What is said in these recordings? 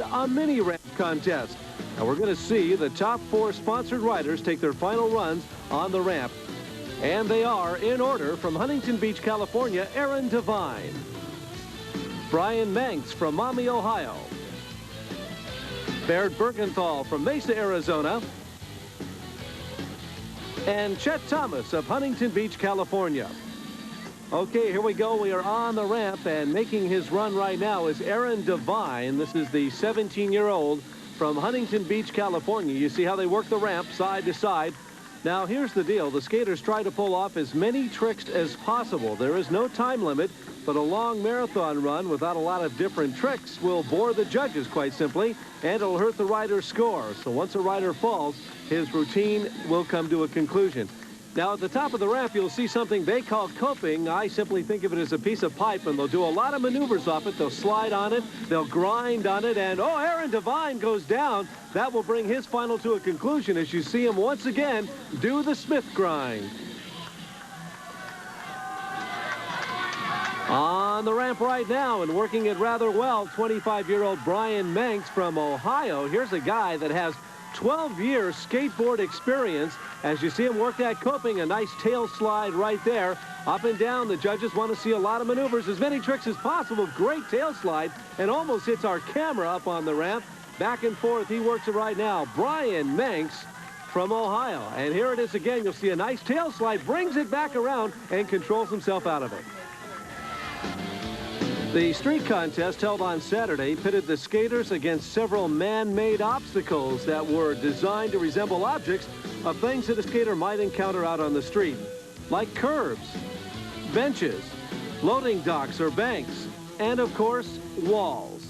and a mini ramp contest. And we're going to see the top 4 sponsored riders take their final runs on the ramp. And they are, in order, from Huntington Beach, California, Aaron Devine. Brian Manks from Maumee, Ohio. Baird Bergenthal from Mesa, Arizona. And Chet Thomas of Huntington Beach, California. Okay, here we go. We are on the ramp, and making his run right now is Aaron Devine. This is the 17-year-old from Huntington Beach, California. You see how they work the ramp side to side. Now, here's the deal. The skaters try to pull off as many tricks as possible. There is no time limit, but a long marathon run without a lot of different tricks will bore the judges, quite simply, and it'll hurt the rider's score. So once a rider falls, his routine will come to a conclusion. Now, at the top of the ramp, you'll see something they call coping. I simply think of it as a piece of pipe, and they'll do a lot of maneuvers off it. They'll slide on it, they'll grind on it, and, oh, Aaron Devine goes down. That will bring his final to a conclusion as you see him once again do the Smith grind. On the ramp right now and working it rather well, 25-year-old Brian Manks from Ohio. Here's a guy that has 12 years skateboard experience. As you see him work that coping, a nice tail slide right there. Up and down, the judges want to see a lot of maneuvers, as many tricks as possible. Great tail slide, and almost hits our camera up on the ramp. Back and forth, he works it right now. Brian Manks from Ohio. And here it is again. You'll see a nice tail slide, brings it back around, and controls himself out of it. The street contest held on Saturday pitted the skaters against several man-made obstacles that were designed to resemble objects of things that a skater might encounter out on the street, like curbs, benches, loading docks or banks, and of course, walls.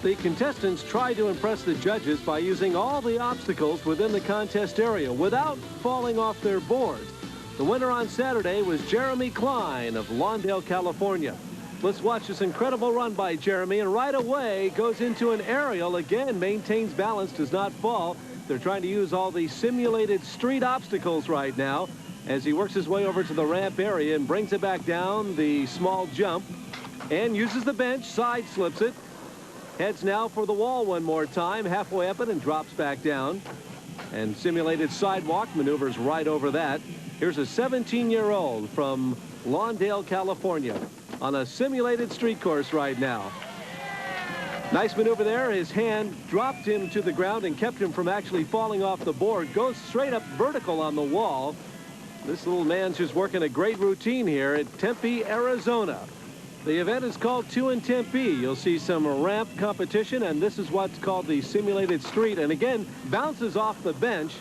The contestants tried to impress the judges by using all the obstacles within the contest area without falling off their boards. The winner on Saturday was Jeremy Klein of Lawndale, California. Let's watch this incredible run by Jeremy, and right away goes into an aerial. Again, maintains balance, does not fall. They're trying to use all the simulated street obstacles right now as he works his way over to the ramp area and brings it back down the small jump and uses the bench, side slips it, heads now for the wall one more time, halfway up it and drops back down, and simulated sidewalk maneuvers right over that. Here's a 17-year-old from Lawndale, California, on a simulated street course right now. Nice maneuver there. His hand dropped him to the ground and kept him from actually falling off the board. Goes straight up vertical on the wall. This little man's just working a great routine here at Tempe, Arizona. The event is called 2inTempe. You'll see some ramp competition, and this is what's called the simulated street. And again, bounces off the bench.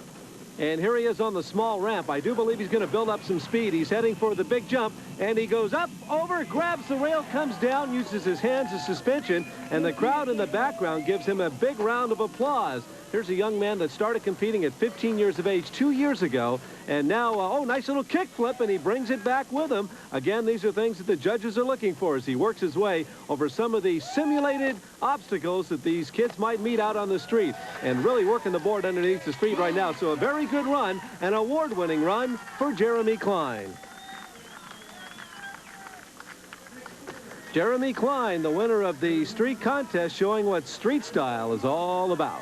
And here he is on the small ramp. I do believe he's going to build up some speed. He's heading for the big jump, and he goes up, over, grabs the rail, comes down, uses his hands as suspension, and the crowd in the background gives him a big round of applause. Here's a young man that started competing at 15 years of age 2 years ago, and now, oh, nice little kick flip, and he brings it back with him. Again, these are things that the judges are looking for as he works his way over some of the simulated obstacles that these kids might meet out on the street, and really working the board underneath the street right now. So a very good run, an award-winning run for Jeremy Klein. Jeremy Klein, the winner of the street contest, showing what street style is all about.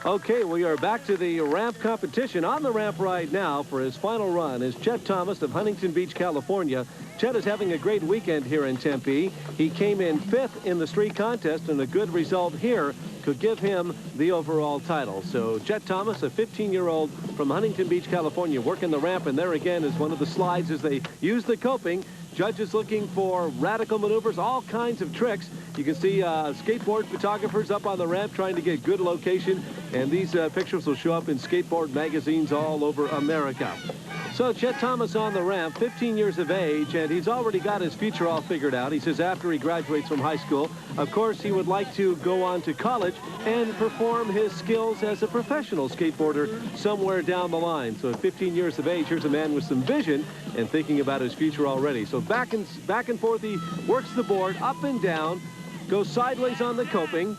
Okay, we are back to the ramp competition. On the ramp right now for his final run is Chet Thomas of Huntington Beach, California. Chet is having a great weekend here in Tempe. He came in 5th in the street contest, and a good result here could give him the overall title. So Chet Thomas, a 15-year-old from Huntington Beach, California, working the ramp, and there again is one of the slides as they use the coping. Judges looking for radical maneuvers, all kinds of tricks. You can see skateboard photographers up on the ramp trying to get good location, and these pictures will show up in skateboard magazines all over America. So Chet Thomas on the ramp, 15 years of age, and he's already got his future all figured out. He says after he graduates from high school, of course, he would like to go on to college and perform his skills as a professional skateboarder somewhere down the line. So at 15 years of age, here's a man with some vision and thinking about his future already. So back and forth, he works the board up and down, goes sideways on the coping.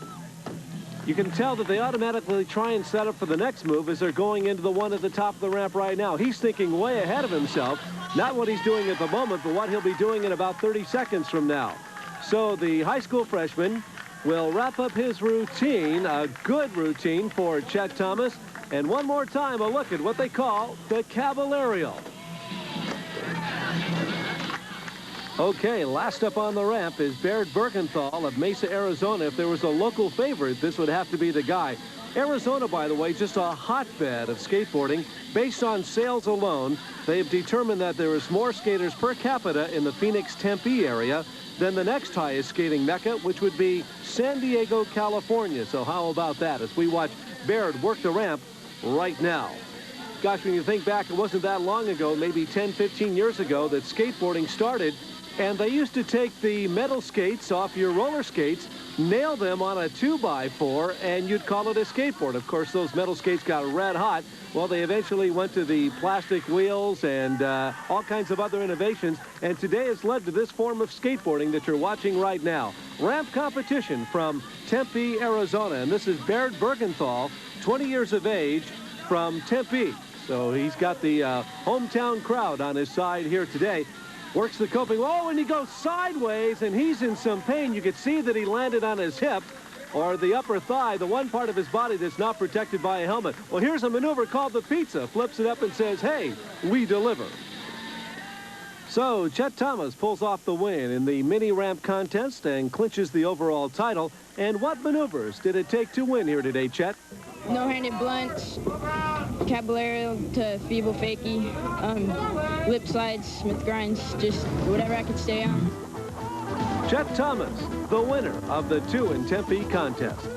You can tell that they automatically try and set up for the next move as they're going into the one at the top of the ramp right now. He's thinking way ahead of himself. Not what he's doing at the moment, but what he'll be doing in about 30 seconds from now. So the high school freshman will wrap up his routine, a good routine for Chet Thomas. And one more time, a look at what they call the Caballerial. Okay, last up on the ramp is Baird Bergenthal of Mesa, Arizona. If there was a local favorite, this would have to be the guy. Arizona, by the way, just a hotbed of skateboarding. Based on sales alone, they've determined that there is more skaters per capita in the Phoenix-Tempe area than the next highest skating mecca, which would be San Diego, California. So how about that as we watch Baird work the ramp right now? Gosh, when you think back, it wasn't that long ago, maybe 10, 15 years ago, that skateboarding started. And they used to take the metal skates off your roller skates, nail them on a 2x4, and you'd call it a skateboard. Of course, those metal skates got red hot. Well, they eventually went to the plastic wheels and all kinds of other innovations. And today it's led to this form of skateboarding that you're watching right now. Ramp competition from Tempe, Arizona. And this is Baird Bergenthal, 20 years of age, from Tempe. So he's got the hometown crowd on his side here today. Works the coping. Oh, and he goes sideways, and he's in some pain. You could see that he landed on his hip or the upper thigh, the one part of his body that's not protected by a helmet. Well, here's a maneuver called the pizza. Flips it up and says, hey, we deliver. So Chet Thomas pulls off the win in the mini ramp contest and clinches the overall title. And what maneuvers did it take to win here today, Chet? No-handed blunts, Caballero to feeble fakie, lip slides, Smith grinds, just whatever I could stay on. Chet Thomas, the winner of the 2inTempe contest.